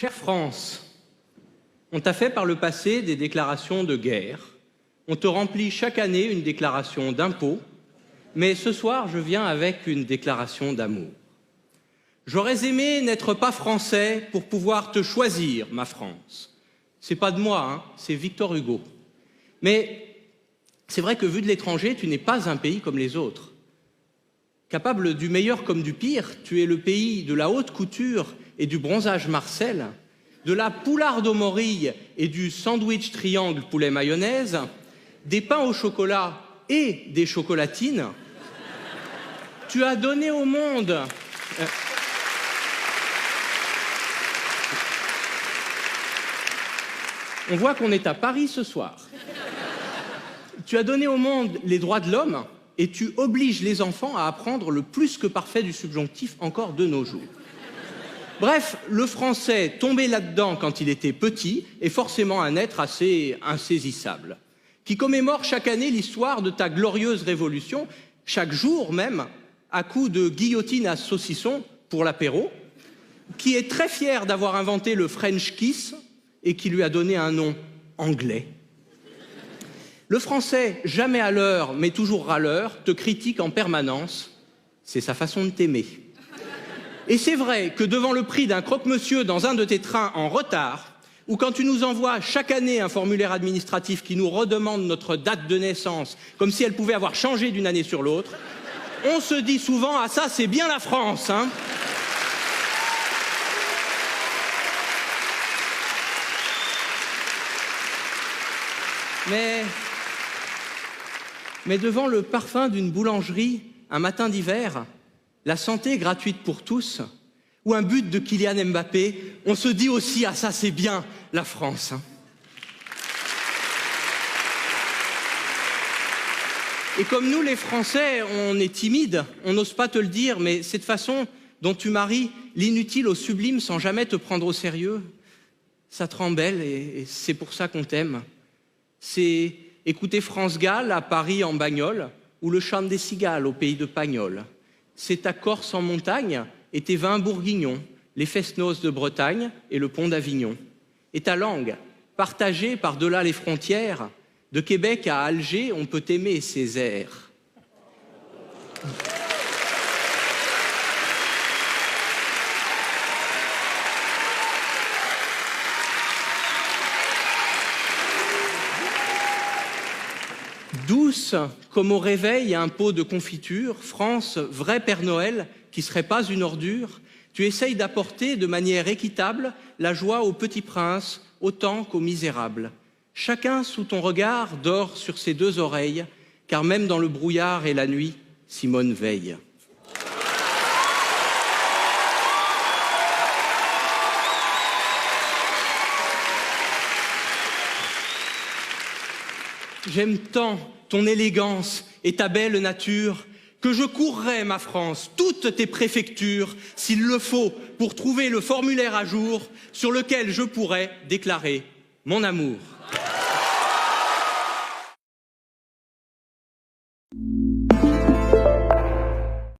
Chère France, on t'a fait par le passé des déclarations de guerre, on te remplit chaque année une déclaration d'impôt, mais ce soir je viens avec une déclaration d'amour. J'aurais aimé n'être pas français pour pouvoir te choisir, ma France. C'est pas de moi, hein, c'est Victor Hugo. Mais c'est vrai que vu de l'étranger, tu n'es pas un pays comme les autres. Capable du meilleur comme du pire, tu es le pays de la haute couture et du bronzage Marcel, de la poularde aux morilles et du sandwich triangle poulet mayonnaise, des pains au chocolat et des chocolatines. Tu as donné au monde... On voit qu'on est à Paris ce soir. Tu as donné au monde les droits de l'homme et tu obliges les enfants à apprendre le plus que parfait du subjonctif encore de nos jours. Bref, le français tombé là-dedans quand il était petit est forcément un être assez insaisissable, qui commémore chaque année l'histoire de ta glorieuse révolution, chaque jour même, à coups de guillotine à saucisson pour l'apéro, qui est très fier d'avoir inventé le French kiss et qui lui a donné un nom anglais. Le français, jamais à l'heure, mais toujours râleur, te critique en permanence. C'est sa façon de t'aimer. Et c'est vrai que devant le prix d'un croque-monsieur dans un de tes trains en retard, ou quand tu nous envoies chaque année un formulaire administratif qui nous redemande notre date de naissance, comme si elle pouvait avoir changé d'une année sur l'autre, on se dit souvent « Ah ça, c'est bien la France, hein !» Mais devant le parfum d'une boulangerie, un matin d'hiver, la santé gratuite pour tous, ou un but de Kylian Mbappé, on se dit aussi « Ah ça, c'est bien la France, hein !» Et comme nous, les Français, on est timides, on n'ose pas te le dire, mais cette façon dont tu maries l'inutile au sublime sans jamais te prendre au sérieux, ça te rend belle et c'est pour ça qu'on t'aime. C'est écouter France Gall à Paris en bagnole ou le chant des cigales au pays de Pagnol. C'est ta Corse en montagne et tes vins bourguignons, les fest-noz de Bretagne et le pont d'Avignon. Et ta langue, partagée par-delà les frontières, de Québec à Alger, on peut aimer ses airs. Douce comme au réveil un pot de confiture, France, vrai Père Noël, qui serait pas une ordure, tu essayes d'apporter de manière équitable la joie aux petits princes autant qu'aux misérables. Chacun sous ton regard dort sur ses deux oreilles, car même dans le brouillard et la nuit, Simone veille. J'aime tant ton élégance et ta belle nature que je courrais, ma France, toutes tes préfectures, s'il le faut, pour trouver le formulaire à jour sur lequel je pourrais déclarer mon amour.